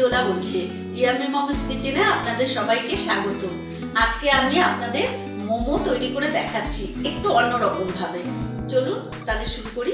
দোলা বলছি। Yummy moms কিচেনে আপনাদের সবাইকে স্বাগত। আজকে আমি আপনাদের মোমো তৈরি করে দেখাচ্ছি একটু অন্যরকম ভাবে। চলুন তাহলে শুরু করি।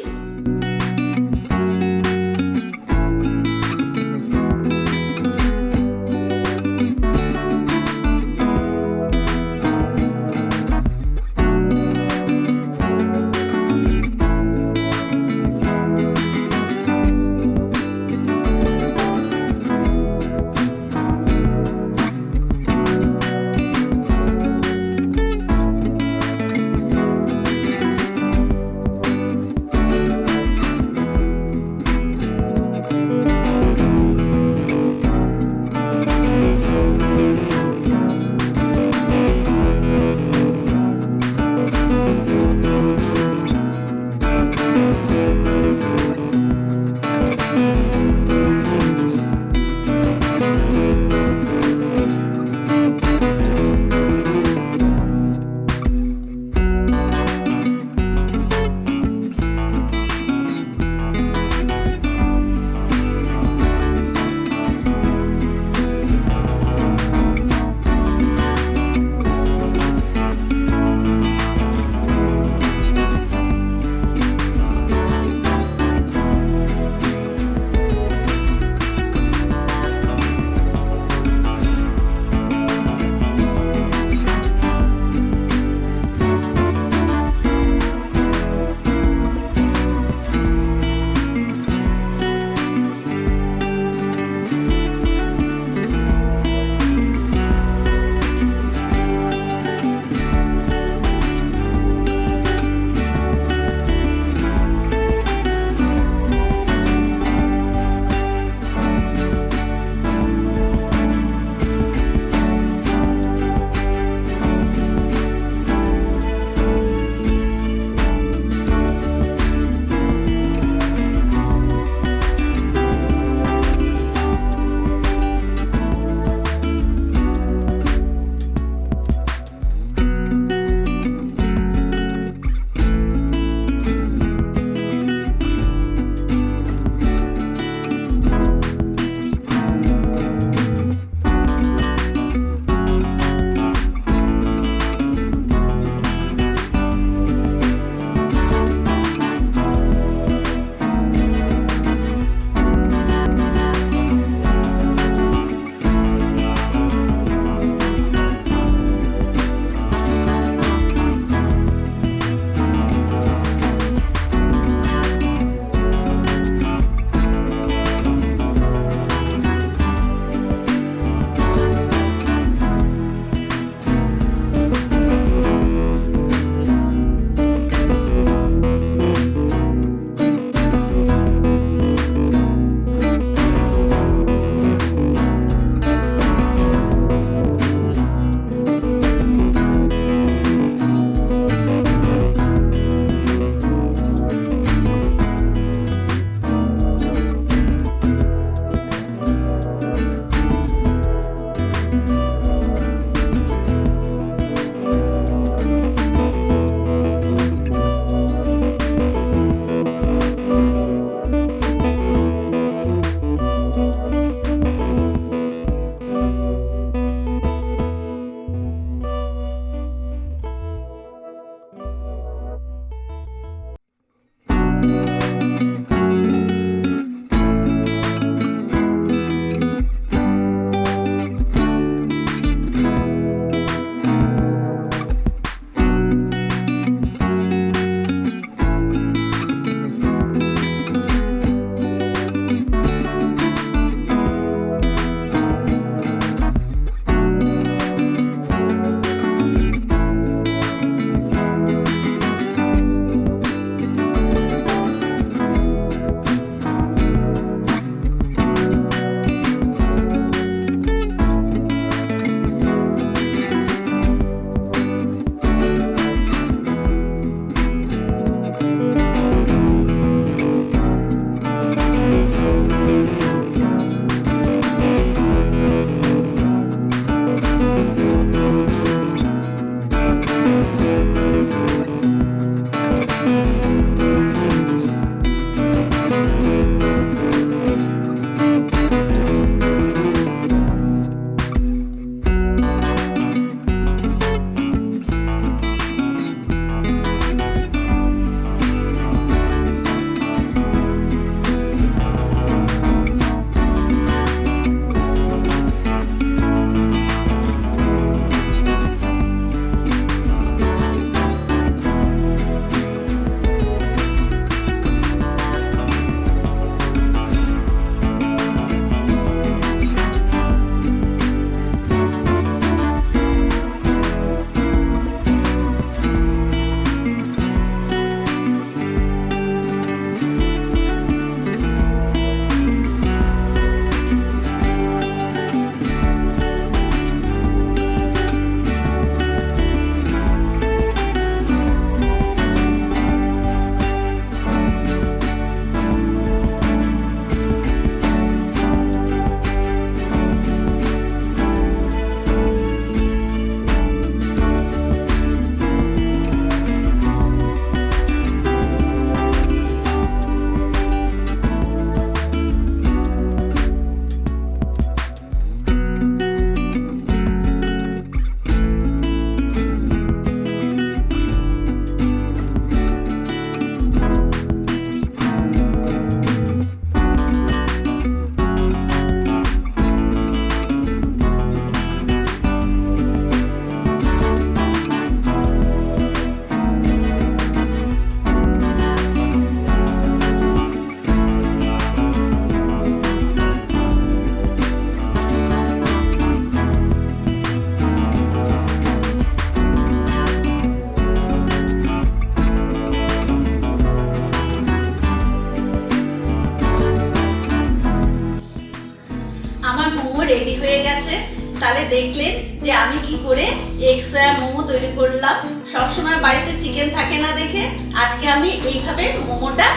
আমার মোমো রেডি হয়ে গেছে। তাহলে দেখলেন যে আমি কি করে এগ সয়া মোমো তৈরি করলাম। সবসময় বাড়িতে চিকেন থাকে না দেখে আজকে আমি এইভাবে মোমোটা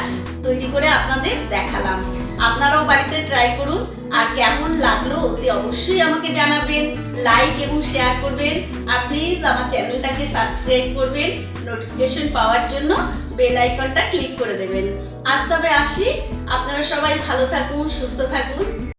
তৈরি করে আপনাদের দেখালাম। আপনারাও বাড়িতে ট্রাই করুন, আর কেমন লাগলো অতি অবশ্যই আমাকে জানাবেন, লাইক এবং শেয়ার করবেন, আর প্লিজ আমার চ্যানেলটাকে সাবস্ক্রাইব করবেন, নোটিফিকেশন পাওয়ার জন্য বেল আইকনটা ক্লিক করে দেবেন। আজ তবে আসি, আপনারা সবাই ভালো থাকুন, সুস্থ থাকুন।